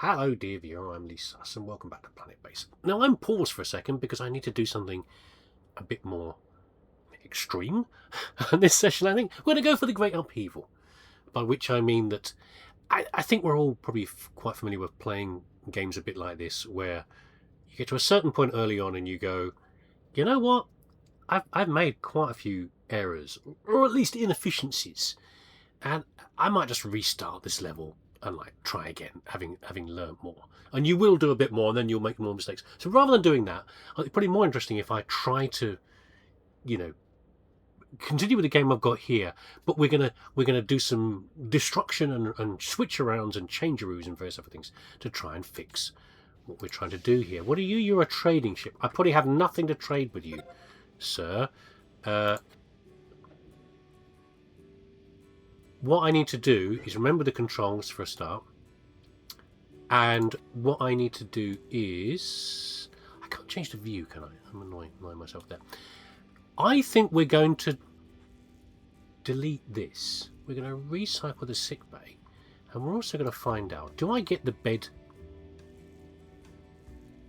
Hello dear viewer, I'm leesusss and welcome back to Planet Base. Now I'm paused for a second because I need to do something a bit more extreme in this session. I think we're going to go for the Great Upheaval, by which I mean that I think we're all probably quite familiar with playing games a bit like this, where you get to a certain point early on and you go, you know what, I've made quite a few errors, or at least inefficiencies, and I might just restart this level and like try again, having learned more. And you will do a bit more, and then you'll make more mistakes. So rather than doing that, it's probably more interesting if I try to, you know, continue with the game I've got here, but we're gonna do some destruction and switch arounds and changearoos and various other things to try and fix what we're trying to do here. What are you? You're a trading ship. I probably have nothing to trade with you, sir. What I need to do is remember the controls for a start. And what I need to do is... I can't change the view, can I? I'm annoying myself there. I think we're going to delete this. We're going to recycle the sick bay. And we're also going to find out, do I get the bed?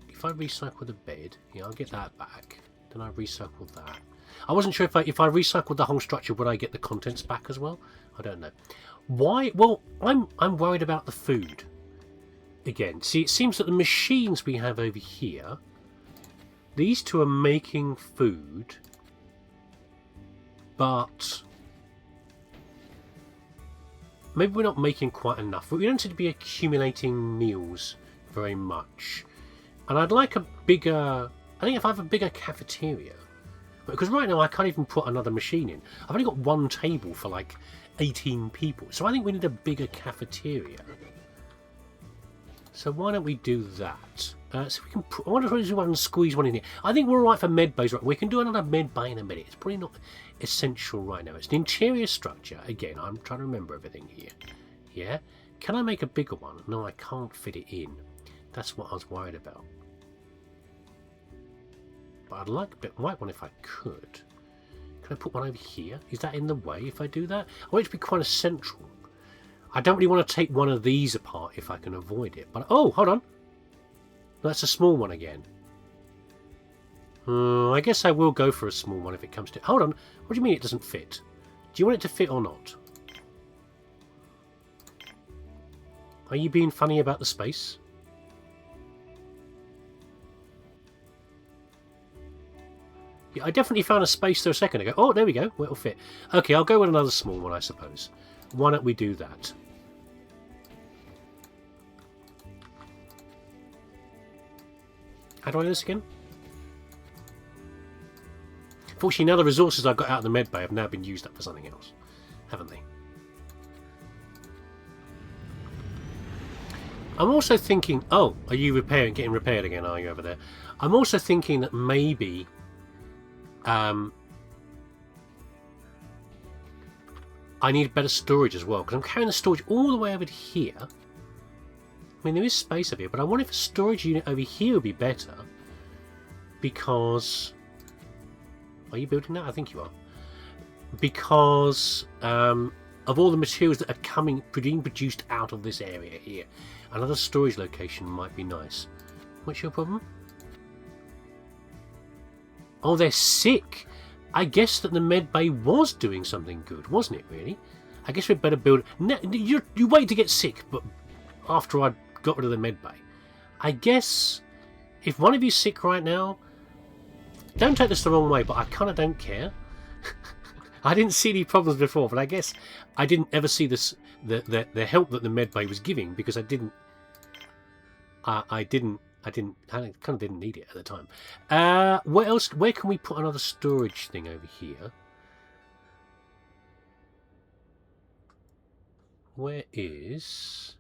If I recycle the bed, yeah, I'll get that back. Then I recycle that. I wasn't sure if I recycled the whole structure, would I get the contents back as well? I don't know. Why? Well, I'm worried about the food. Again, see, it seems that the machines we have over here, these two are making food, but maybe we're not making quite enough. We don't seem to be accumulating meals very much. And I'd like a bigger... I think if I have a bigger cafeteria... Because right now I can't even put another machine in. I've only got one table for like 18 people. So I think we need a bigger cafeteria. So why don't we do that? So we can put, I wonder if we can squeeze one in here. I think we're alright for med bays. Right? We can do another med bay in a minute. It's probably not essential right now. It's an interior structure. Again, I'm trying to remember everything here. Yeah? Can I make a bigger one? No, I can't fit it in. That's what I was worried about. But I'd like a bit white one if I could. Can I put one over here? Is that in the way if I do that? I want it to be quite a central. I don't really want to take one of these apart if I can avoid it. But oh, hold on. That's a small one again. I guess I will go for a small one if it comes to... Hold on. What do you mean it doesn't fit? Do you want it to fit or not? Are you being funny about the space? Yeah, I definitely found a space there a second ago. Oh, there we go. Well, it'll fit. Okay, I'll go with another small one, I suppose. Why don't we do that? How do I do this again? Fortunately, now the resources I've got out of the med bay have now been used up for something else, haven't they? I'm also thinking... Oh, are you getting repaired again, are you, over there? I'm also thinking that maybe... I need better storage as well, because I'm carrying the storage all the way over to here. I mean, there is space over here, but I wonder if a storage unit over here would be better, because... Are you building that? I think you are. Because of all the materials that are being produced out of this area here. Another storage location might be nice. What's your problem? Oh, they're sick. I guess that the med bay was doing something good, wasn't it, really? I guess we'd better build... No, you wait to get sick, but after I got rid of the med bay. I guess if one of you's sick right now, don't take this the wrong way, but I kind of don't care. I didn't see any problems before, but I guess I didn't ever see this the help that the med bay was giving, because I kind of didn't need it at the time. What else? Where can we put another storage thing over here? Where is...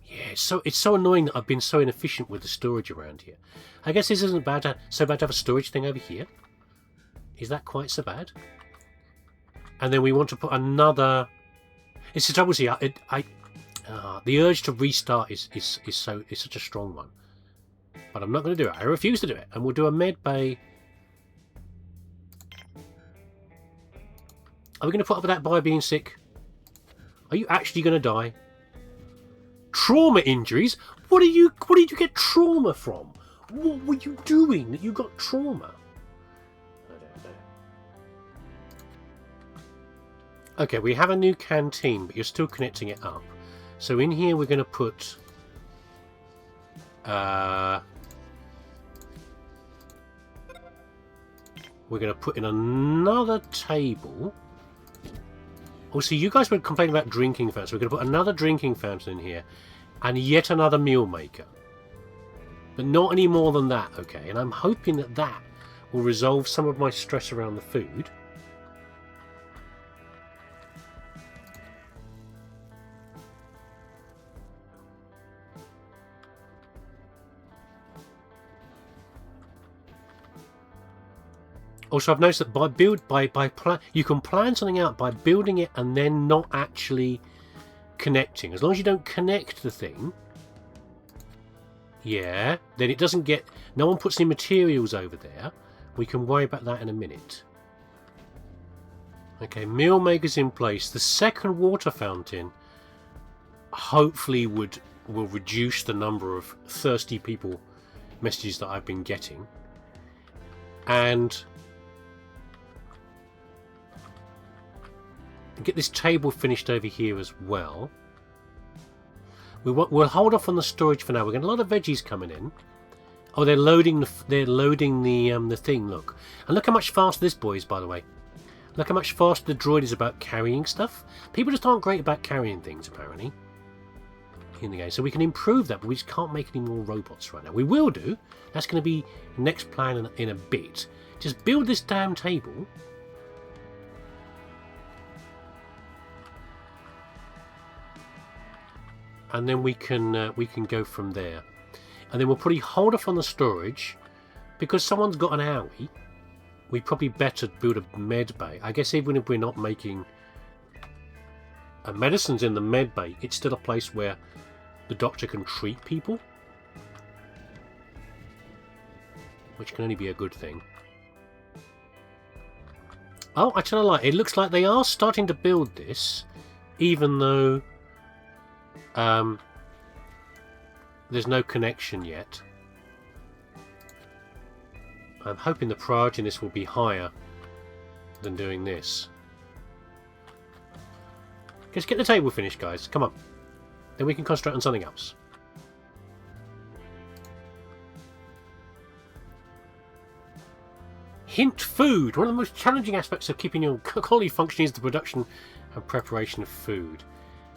Yeah, it's so annoying that I've been so inefficient with the storage around here. I guess this isn't so bad to have a storage thing over here. Is that quite so bad? And then we want to put another... It's the trouble, see, the urge to restart is such a strong one. But I'm not going to do it. I refuse to do it. And we'll do a med bay Are we going to put up with that by being sick? Are you actually going to die? Trauma injuries? What did you get trauma from? What were you doing that you got trauma? I don't know. Okay, we have a new canteen, but you're still connecting it up. So in here we're going to put... we're going to put in another table. Oh, so you guys were complaining about drinking fountains. We're going to put another drinking fountain in here. And yet another meal maker. But not any more than that, okay? And I'm hoping that that will resolve some of my stress around the food. Also, I've noticed that you can plan something out by building it and then not actually connecting. As long as you don't connect the thing, yeah, then it doesn't get... No one puts any materials over there. We can worry about that in a minute. Okay, meal maker's in place. The second water fountain hopefully will reduce the number of thirsty people messages that I've been getting. And get this table finished over here as well. We'll hold off on the storage for now. We're getting a lot of veggies coming in. Oh, they're loading the thing. Look, and look how much faster this boy is. By the way, look how much faster the droid is about carrying stuff. People just aren't great about carrying things apparently in the game. So we can improve that, but we just can't make any more robots right now. We will do. That's going to be next plan in a bit. Just build this damn table. And then we can go from there. And then we'll probably hold off on the storage. Because someone's got an owie, we probably better build a med bay. I guess even if we're not making medicines in the med bay, it's still a place where the doctor can treat people. Which can only be a good thing. Oh, I tell you what, it looks like they are starting to build this. Even though... there's no connection yet. I'm hoping the priority in this will be higher than doing this. Just get the table finished, guys. Come on. Then we can concentrate on something else. Hint food. One of the most challenging aspects of keeping your colony functioning is the production and preparation of food.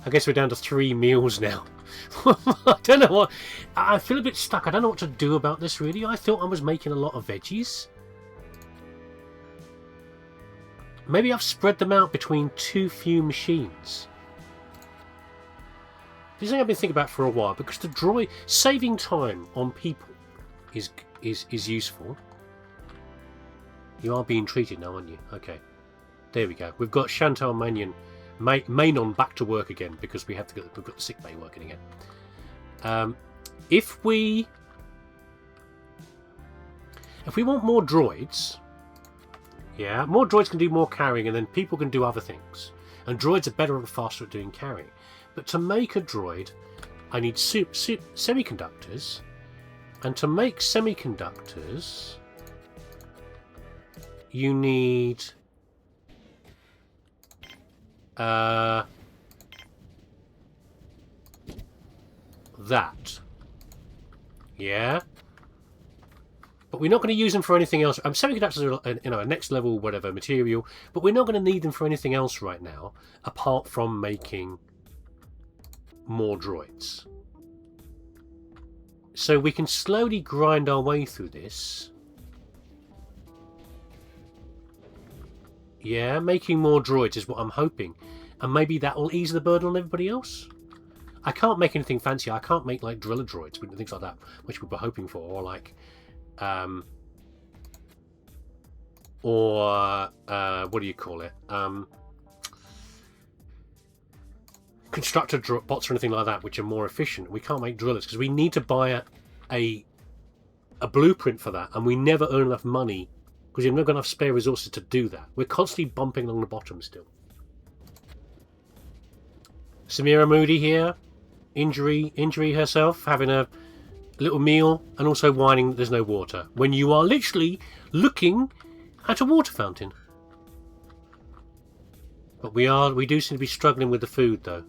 I guess we're down to 3 meals now. I don't know what... I feel a bit stuck. I don't know what to do about this, really. I thought I was making a lot of veggies. Maybe I've spread them out between too few machines. This is something I've been thinking about for a while, because the droid... Saving time on people is useful. You are being treated now, aren't you? Okay. There we go. We've got Chantal Manon back to work again because we've got the sick bay working again. If we want more droids, yeah, more droids can do more carrying, and then people can do other things. And droids are better and faster at doing carrying. But to make a droid, I need semiconductors, and to make semiconductors, you need that. Yeah. But we're not going to use them for anything else. Semiconductors are a next level whatever material, but we're not going to need them for anything else right now, apart from making more droids. So we can slowly grind our way through this. Yeah, making more droids is what I'm hoping. And maybe that will ease the burden on everybody else. I can't make anything fancy. I can't make like driller droids and things like that, which we were hoping for, or like what do you call it? Constructor bots or anything like that, which are more efficient. We can't make drillers because we need to buy a blueprint for that, and we never earn enough money because we've not got enough spare resources to do that. We're constantly bumping along the bottom still. Samira Moody here, injury herself, having a little meal, and also whining that there's no water when you are literally looking at a water fountain. But we do seem to be struggling with the food though.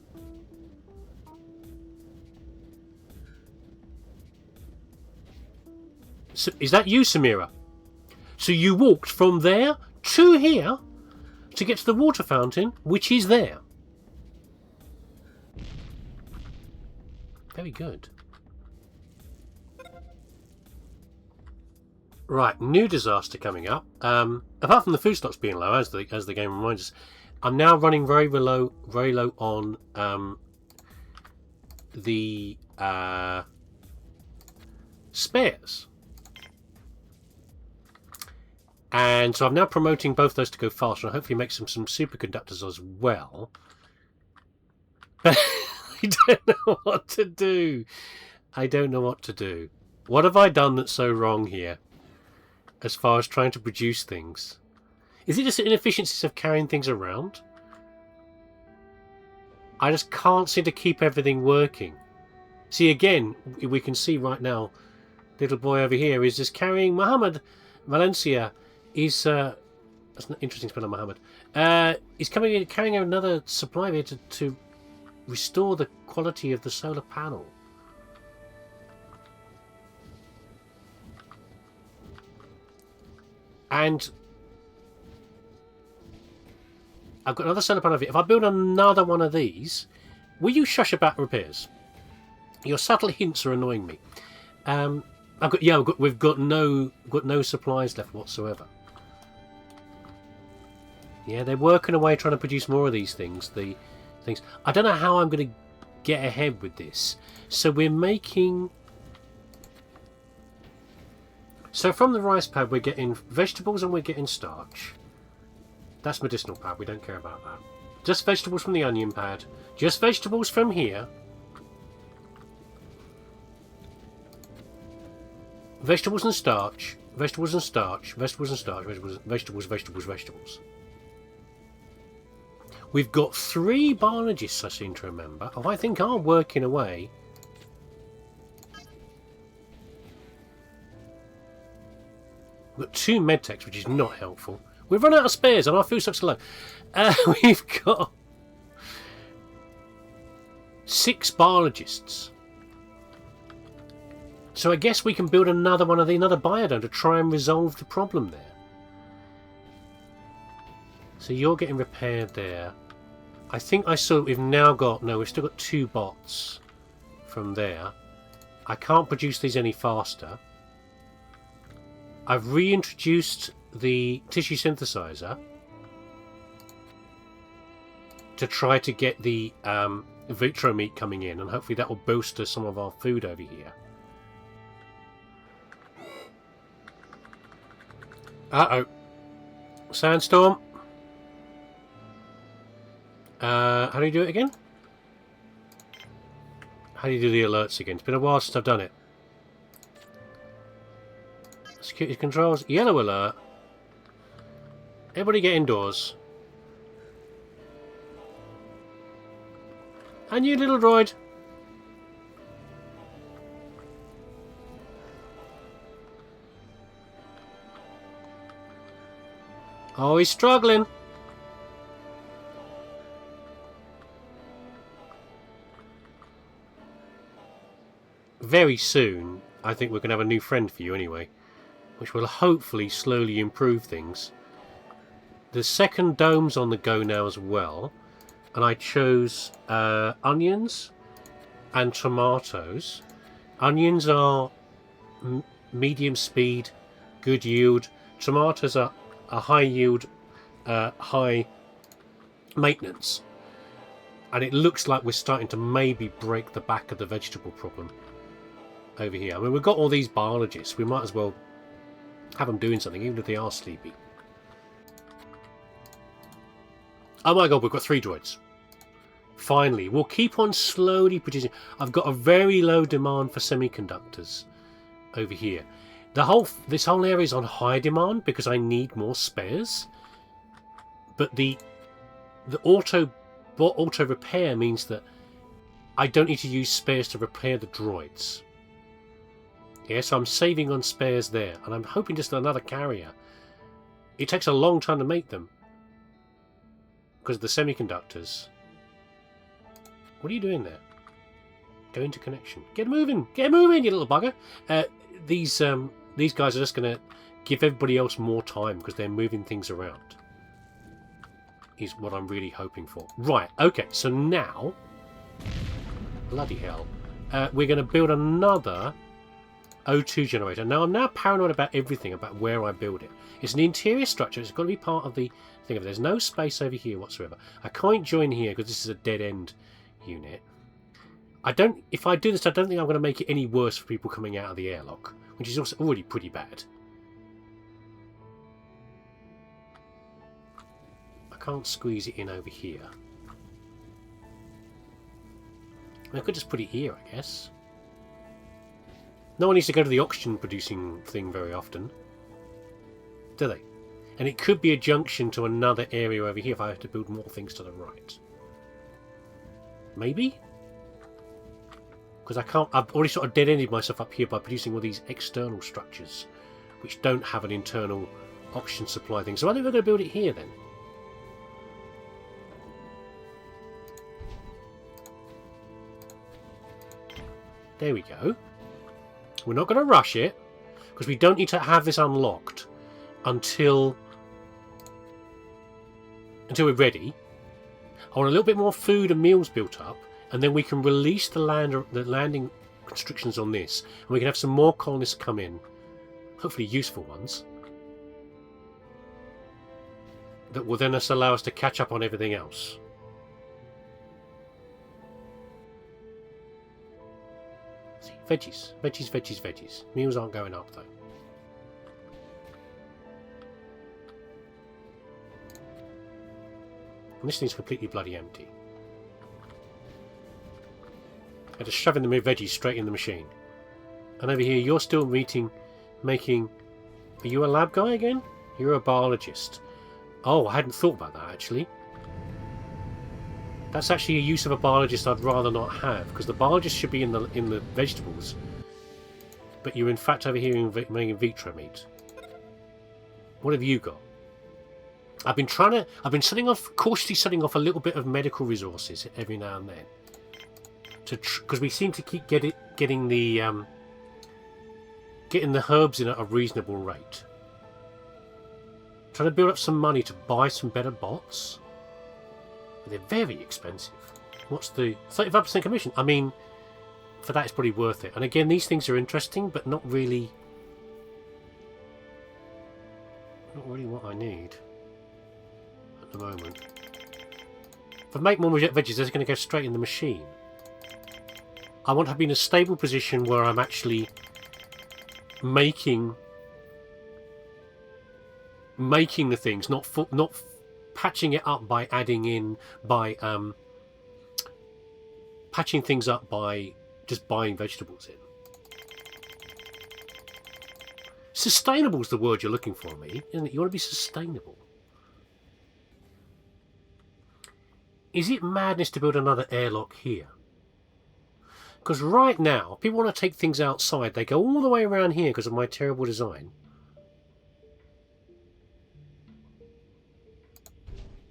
So, is that you, Samira? So you walked from there to here to get to the water fountain, which is there. Very good. Right, new disaster coming up. Apart from the food stocks being low, as the game reminds us, I'm now running very low on the spares. And so I'm now promoting both those to go faster and hopefully make some superconductors as well. I don't know what to do. I don't know what to do. What have I done that's so wrong here as far as trying to produce things? Is it just inefficiencies of carrying things around? I just can't seem to keep everything working. See, again, we can see right now, little boy over here is just carrying Mohammed Valencia. That's an interesting spell on Mohammed. He's carrying another supply here to restore the quality of the solar panel. And I've got another solar panel here. If I build another one of these, will you shush about repairs? Your subtle hints are annoying me. We've got no supplies left whatsoever. Yeah, they're working away trying to produce more of these things. I don't know how I'm going to get ahead with this. So we're making. So from the rice pad, we're getting vegetables and we're getting starch. That's medicinal pad. We don't care about that. Just vegetables from the onion pad. Just vegetables from here. Vegetables and starch. Vegetables and starch. Vegetables and starch. Vegetables. We've got 3 biologists, I seem to remember. Oh, I think are working away. We've got 2 medtechs, which is not helpful. We've run out of spares and our food stocks are low. We've got 6 biologists. So I guess we can build another biodome to try and resolve the problem there. So you're getting repaired there. I think I saw we've now got... No, we've still got 2 bots from there. I can't produce these any faster. I've reintroduced the tissue synthesizer to try to get the vitro meat coming in, and hopefully that will bolster some of our food over here. Uh-oh. Sandstorm. How do you do it again? How do you do the alerts again? It's been a while since I've done it. Security controls. Yellow alert. Everybody get indoors. And you little droid. Oh, he's struggling. Very soon, I think we're going to have a new friend for you anyway, which will hopefully slowly improve things. The second dome's on the go now as well, and I chose onions and tomatoes. Onions are medium speed, good yield. Tomatoes are a high yield, high maintenance. And it looks like we're starting to maybe break the back of the vegetable problem over here. I mean, we've got all these biologists. We might as well have them doing something, even if they are sleepy. Oh my god, we've got 3 droids. Finally, we'll keep on slowly producing. I've got a very low demand for semiconductors over here. This whole area is on high demand because I need more spares. But the auto repair means that I don't need to use spares to repair the droids. Yeah, so I'm saving on spares there, and I'm hoping just another carrier. It takes a long time to make them because of the semiconductors. What are you doing there? Go into connection. Get moving! Get moving, you little bugger! These guys are just going to give everybody else more time because they're moving things around. Is what I'm really hoping for. Right, okay, so now... Bloody hell. We're going to build another O2 generator. Now, I'm now paranoid about everything, about where I build it. It's an interior structure. It's got to be part of the thing. There's no space over here whatsoever. I can't join here because this is a dead-end unit. If I do this, I don't think I'm going to make it any worse for people coming out of the airlock, which is also already pretty bad. I can't squeeze it in over here. I could just put it here, I guess. No one needs to go to the oxygen producing thing very often, do they? And it could be a junction to another area over here if I have to build more things to the right. Maybe? Because I can't... I've already sort of dead-ended myself up here by producing all these external structures which don't have an internal oxygen supply thing. So I think we're going to build it here then. There we go. We're not going to rush it because we don't need to have this unlocked until we're ready. I want a little bit more food and meals built up, and then we can release the landing restrictions on this, and we can have some more colonists come in, hopefully useful ones, that will then allow us to catch up on everything else. See, veggies, veggies, veggies, veggies. Meals aren't going up though. And this thing's completely bloody empty. I just shoving the veggies straight in the machine. And over here, you're still making... Are you a lab guy again? You're a biologist. Oh, I hadn't thought about that, actually. That's actually a use of a biologist I'd rather not have, because the biologist should be in the vegetables. But you're in fact over here making in vitro meat. What have you got? I've been cautiously setting off a little bit of medical resources every now and then. Because we seem to keep getting the herbs in at a reasonable rate. Trying to build up some money to buy some better bots. But they're very expensive. What's the 35% commission? I mean, for that it's probably worth it. And again, these things are interesting, but not really what I need at the moment. If I make more veggies, they're going to go straight in the machine. I want to be in a stable position where I'm actually making the things, not patching it up by adding in, by patching things up by just buying vegetables in. Sustainable is the word you're looking for, me, isn't it? You want to be sustainable. Is it madness to build another airlock here? Because right now, people want to take things outside. They go all the way around here because of my terrible design.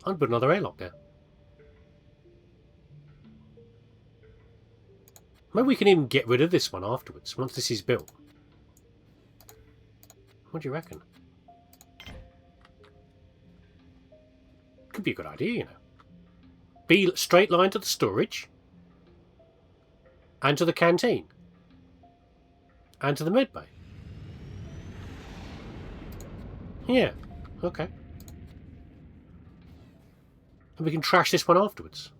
I'll put another airlock there. Maybe we can even get rid of this one afterwards, once this is built. What do you reckon? Could be a good idea, you know. Be straight line to the storage. And to the canteen. And to the medbay. Yeah, okay. And we can trash this one afterwards.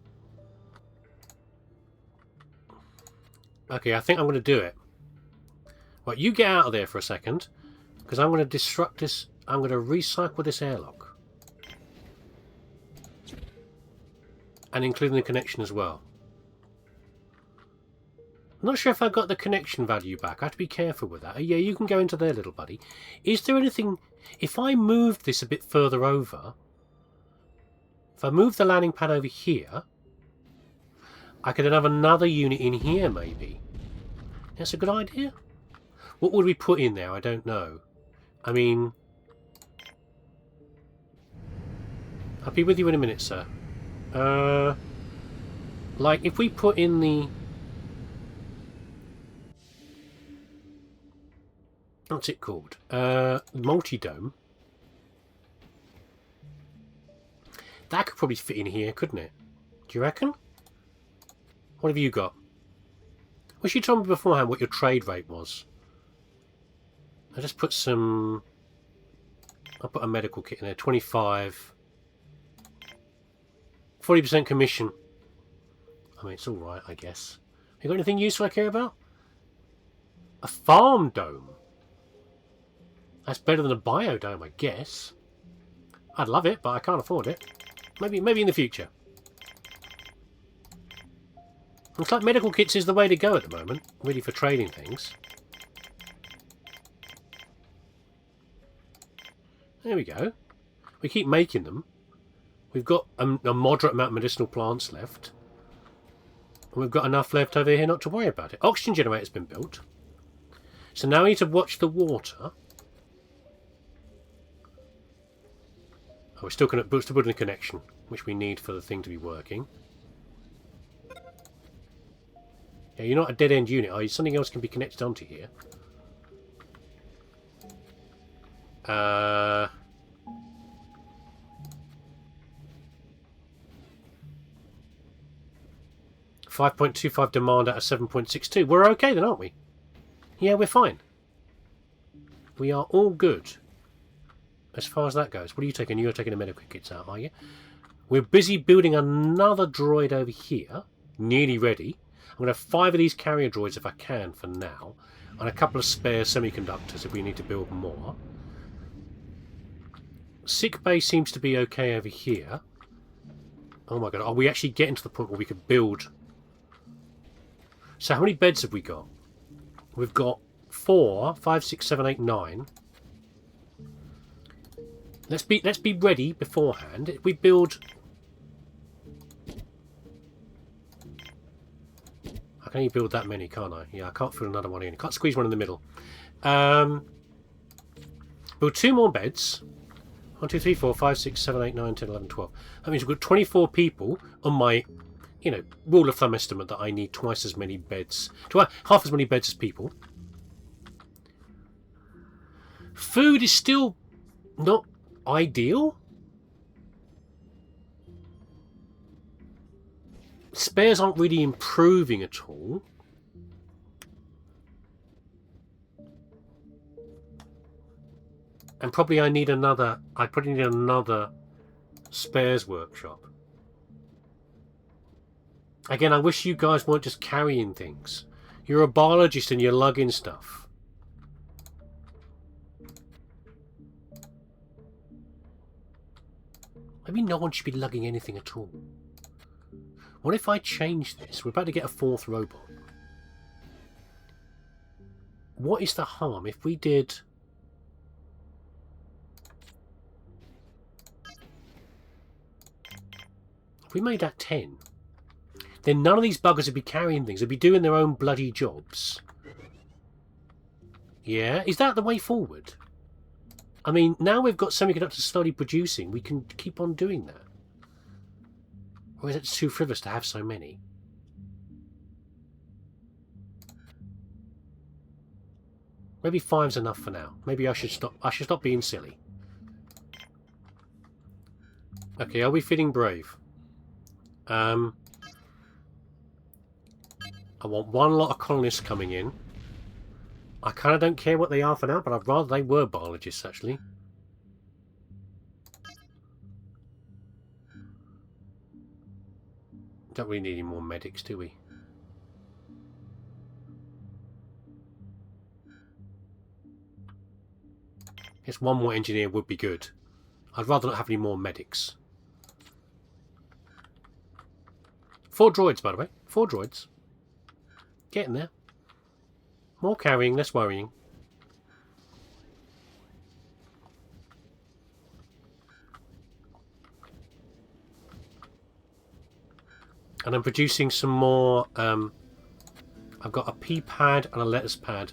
Okay, I think I'm going to do it. Right, you get out of there for a second. Because I'm going to disrupt this. I'm going to recycle this airlock. And including the connection as well. I'm not sure if I got the connection value back. I have to be careful with that. Yeah, you can go into there, little buddy. Is there anything... If I moved this a bit further over... If I move the landing pad over here... I could then have another unit in here, maybe. That's a good idea. What would we put in there? I don't know. I mean... I'll be with you in a minute, sir. Like, if we put in the... What's it called? Multi-dome. That could probably fit in here, couldn't it? Do you reckon? What have you got? Well, you told me beforehand what your trade rate was. I just put some... I'll put a medical kit in there. 25. 40% commission. I mean, it's alright, I guess. You got anything useful I care about? A farm dome? That's better than a biodome, I guess. I'd love it, but I can't afford it. Maybe in the future. Looks like medical kits is the way to go at the moment. Really for trading things. There we go. We keep making them. We've got a moderate amount of medicinal plants left. And we've got enough left over here not to worry about it. Oxygen generator's been built. So now we need to watch the water. Oh, we're still building a connection, which we need for the thing to be working. Yeah, you're not a dead-end unit, are you? Something else can be connected onto here. 5.25 demand out of 7.62. We're okay then, aren't we? Yeah, we're fine. We are all good. As far as that goes. What are you taking? You're taking the medical kits out, are you? We're busy building another droid over here. Nearly ready. I'm going to have 5 of these carrier droids if I can for now. And a couple of spare semiconductors if we need to build more. Sick bay seems to be okay over here. Oh my god. Are we actually getting to the point where we could build... So how many beds have we got? We've got 4, 5, 6, 7, 8, 9. Let's be ready beforehand. If we build... I can only build that many, can't I? Yeah, I can't fit another one in. I can't squeeze one in the middle. Build 2 more beds. 1, 2, 3, 4, 5, 6, 7, 8, 9, 10, 11, 12. That means we've got 24 people on my, you know, rule of thumb estimate that I need twice as many beds. Half as many beds as people. Food is still not ideal. Spares aren't really improving at all. And probably I probably need another spares workshop. Again, I wish you guys weren't just carrying things. You're a biologist and you're lugging stuff. Maybe no one should be lugging anything at all. What if I change this? We're about to get a 4th robot. What is the harm if we did... If we made that 10, then none of these buggers would be carrying things. They'd be doing their own bloody jobs. Yeah? Is that the way forward? I mean, now we've got semiconductors slowly producing, we can keep on doing that. Or is it too frivolous to have so many? Maybe 5's enough for now. Maybe I should stop being silly. Okay, are we feeling brave? I want 1 lot of colonists coming in. I kind of don't care what they are for now, but I'd rather they were biologists, actually. Don't really need any more medics, do we? Guess 1 more engineer would be good. I'd rather not have any more medics. 4 droids, by the way. 4 droids. Getting there. More carrying, less worrying. And I'm producing some more. I've got a pea pad and a lettuce pad.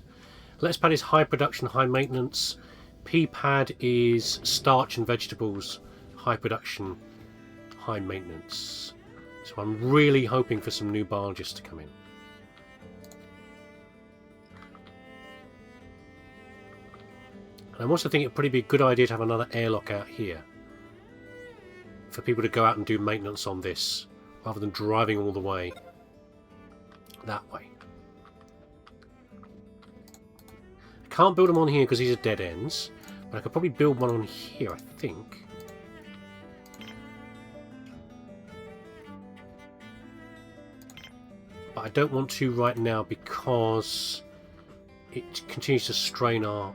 Lettuce pad is high production, high maintenance. Pea pad is starch and vegetables, high production, high maintenance. So I'm really hoping for some new biologists to come in. And I'm also thinking it'd probably be a good idea to have another airlock out here for people to go out and do maintenance on this, rather than driving all the way that way. I can't build them on here because these are dead ends, but I could probably build one on here, I think. But I don't want to right now because it continues to strain our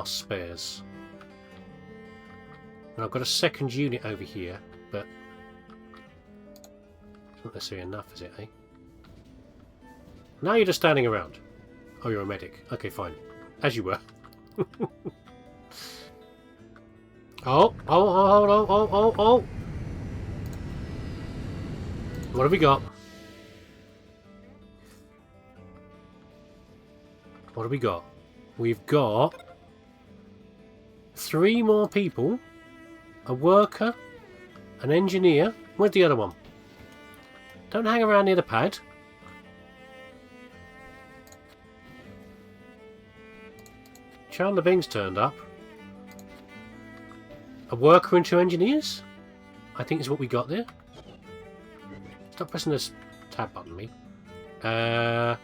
spares. And I've got a second unit over here, but it's not necessarily enough, is it, eh? Now you're just standing around. Oh, you're a medic. Okay, fine. As you were. Oh. What have we got? What have we got? We've got 3 more people, a worker, an engineer. Where's the other one? Don't hang around near the pad. Chandler Bing's turned up. A worker and 2 engineers? I think is what we got there. Stop pressing this tab button, me. Yeah,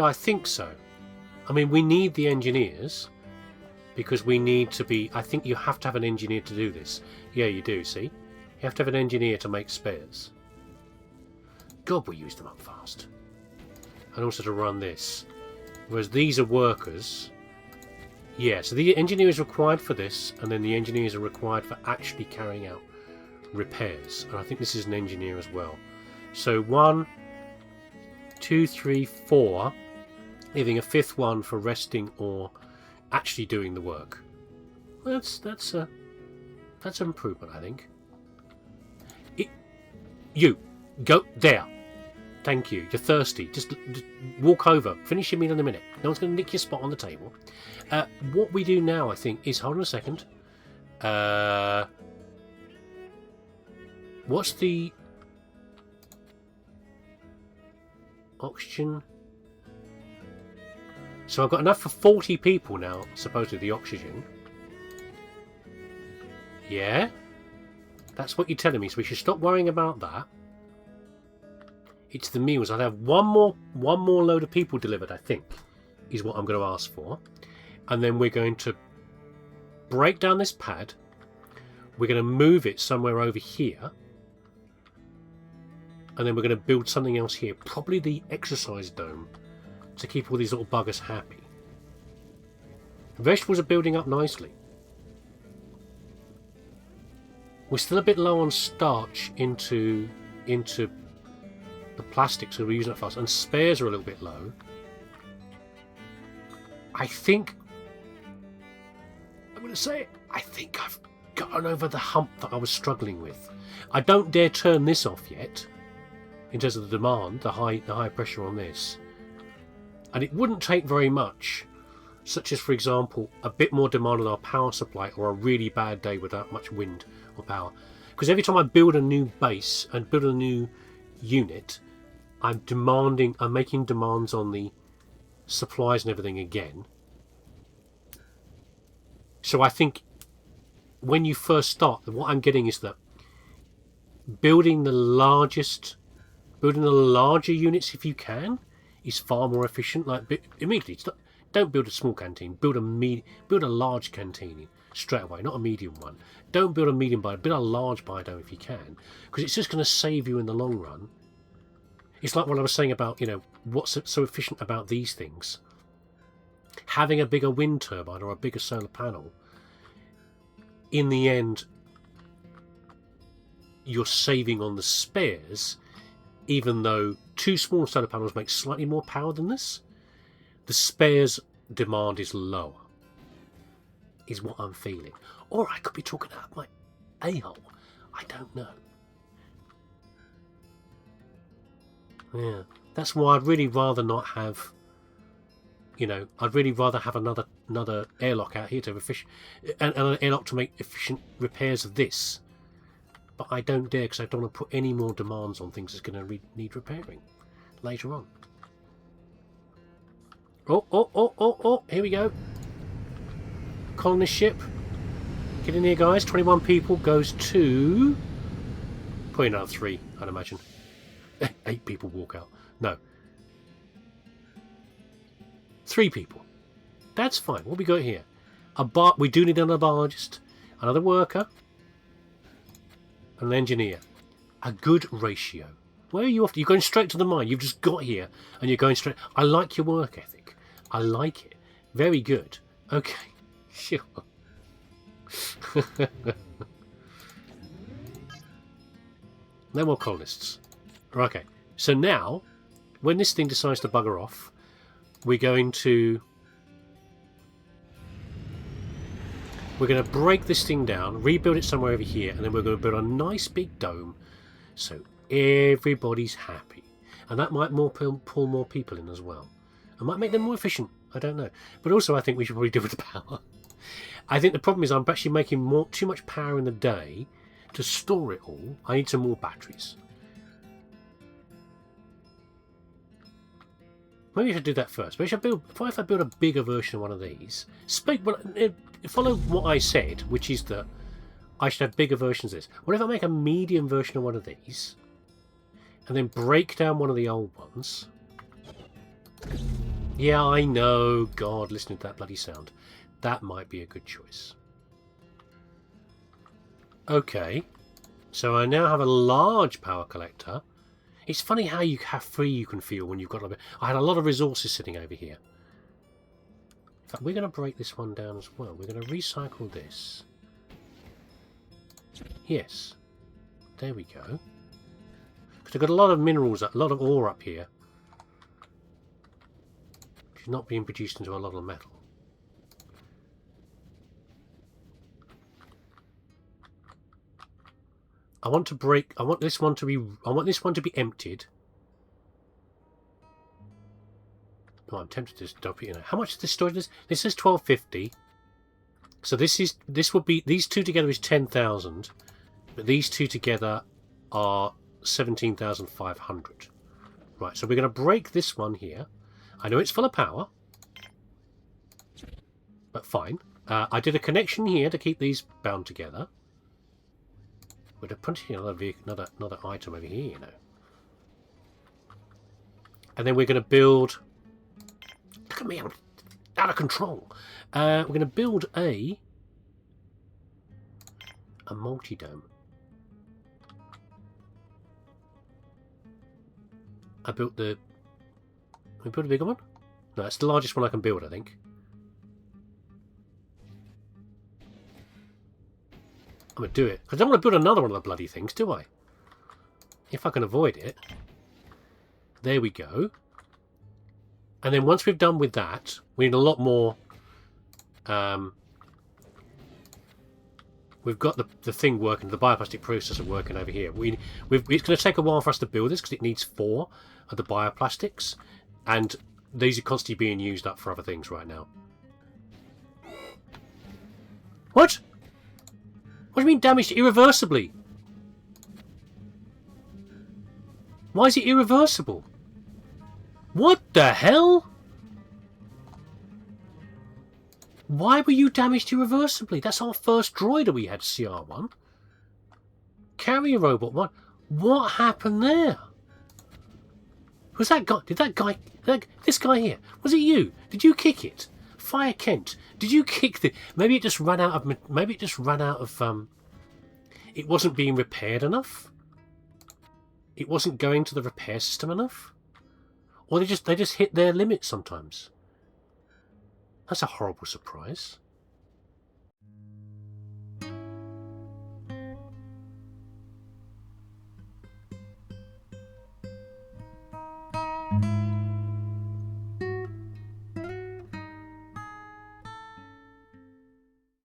I think so. I mean, we need the engineers because we need to be... I think you have to have an engineer to do this. Yeah, you do, see? You have to have an engineer to make spares. God, we used them up fast. And also to run this. Whereas these are workers. Yeah, so the engineer is required for this, and then the engineers are required for actually carrying out repairs. And I think this is an engineer as well. So 1, 2, 3, 4, leaving a 5th one for resting or actually doing the work. That's an improvement, I think. You go there. Thank you. You're thirsty. Just walk over. Finish your meal in a minute. No one's going to nick your spot on the table. What we do now, I think, is... Hold on a second. What's the... Oxygen? So I've got enough for 40 people now, supposedly, the oxygen. Yeah? That's what you're telling me, so we should stop worrying about that. It's the meals. I'll have one more load of people delivered, I think, is what I'm going to ask for. And then we're going to break down this pad. We're going to move it somewhere over here. And then we're going to build something else here. Probably the exercise dome to keep all these little buggers happy. Vegetables are building up nicely. We're still a bit low on starch into the plastic, so we're using it fast, and spares are a little bit low. I think I'm going to say it. I think I've gotten over the hump that I was struggling with. I don't dare turn this off yet in terms of the demand, the high pressure on this, and it wouldn't take very much, such as for example a bit more demand on our power supply or a really bad day without much wind or power, because every time I build a new base and build a new unit, I'm making demands on the supplies and everything again. So I think when you first start, what I'm getting is that building the larger units if you can is far more efficient. Like immediately, don't build a small canteen. Build a large canteen straight away, not a medium one. Don't build a medium biodome. Build a large biodome if you can, because it's just going to save you in the long run. It's like what I was saying about, what's so efficient about these things. Having a bigger wind turbine or a bigger solar panel, in the end, you're saving on the spares, even though two small solar panels make slightly more power than this. The spares demand is lower, is what I'm feeling. Or I could be talking out of my a-hole. I don't know. Yeah, that's why I'd really rather not have, you know, I'd really rather have another airlock out here to and an airlock to make efficient repairs of this. But I don't dare, because I don't want to put any more demands on things that's going to need repairing later on. Oh, here we go. Colonist ship. Get in here, guys. 21 people goes to... probably another 3, I'd imagine. 8 people walk out. No. 3 people. That's fine. What we got here? We do need another biologist, another worker, an engineer. A good ratio. Where are you off to? You're going straight to the mine. You've just got here and you're going straight. I like your work ethic. I like it. Very good. Okay. Sure. No more colonists. Okay. So now, when this thing decides to bugger off, we're going to break this thing down, rebuild it somewhere over here, and then we're going to build a nice big dome so everybody's happy. And that might pull more people in as well. It might make them more efficient. I don't know. But also I think we should probably deal with the power. I think the problem is I'm actually making too much power in the day to store it all. I need some more batteries. Maybe I should do that first. Maybe if I build a bigger version of one of these, follow what I said, which is that I should have bigger versions of this. What if I make a medium version of one of these, and then break down one of the old ones? Yeah, I know. God, listening to that bloody sound. That might be a good choice. Okay. So I now have a large power collector. It's funny how free you can feel when you've got... I had a lot of resources sitting over here. In fact, we're going to break this one down as well. We're going to recycle this. Yes. There we go. Because I've got a lot of minerals, a lot of ore up here. Which is not being produced into a lot of metal. I want this one to be emptied. Oh, I'm tempted to just dump it in. How much is this storage? This says 1250. So this would be, these two together is 10,000, but these two together are 17,500. Right, so we're going to break this one here. I know it's full of power, but fine. I did a connection here to keep these bound together. We're punching another item over here, you know. And then we're going to build... Look at me, I'm out of control. We're going to build a multi-dome. I built the... Can we build a bigger one? No, it's the largest one I can build, I think. I'm going to do it. I don't want to build another one of the bloody things, do I? If I can avoid it. There we go. And then once we've done with that, we need a lot more... we've got the thing working, the bioplastic processor working over here. It's going to take a while for us to build this because it needs 4 of the bioplastics. And these are constantly being used up for other things right now. What? What do you mean damaged irreversibly? Why is it irreversible? What the hell? Why were you damaged irreversibly? That's our first droider we had, CR1. Carrier Robot 1. What happened there? Was that guy... Did that guy... This guy here. Was it you? Did you kick it? Fire Kent. Did you kick the... Maybe it just ran out of... Maybe it just ran out of... It wasn't being repaired enough? It wasn't going to the repair system enough? Or they just hit their limit sometimes? That's a horrible surprise.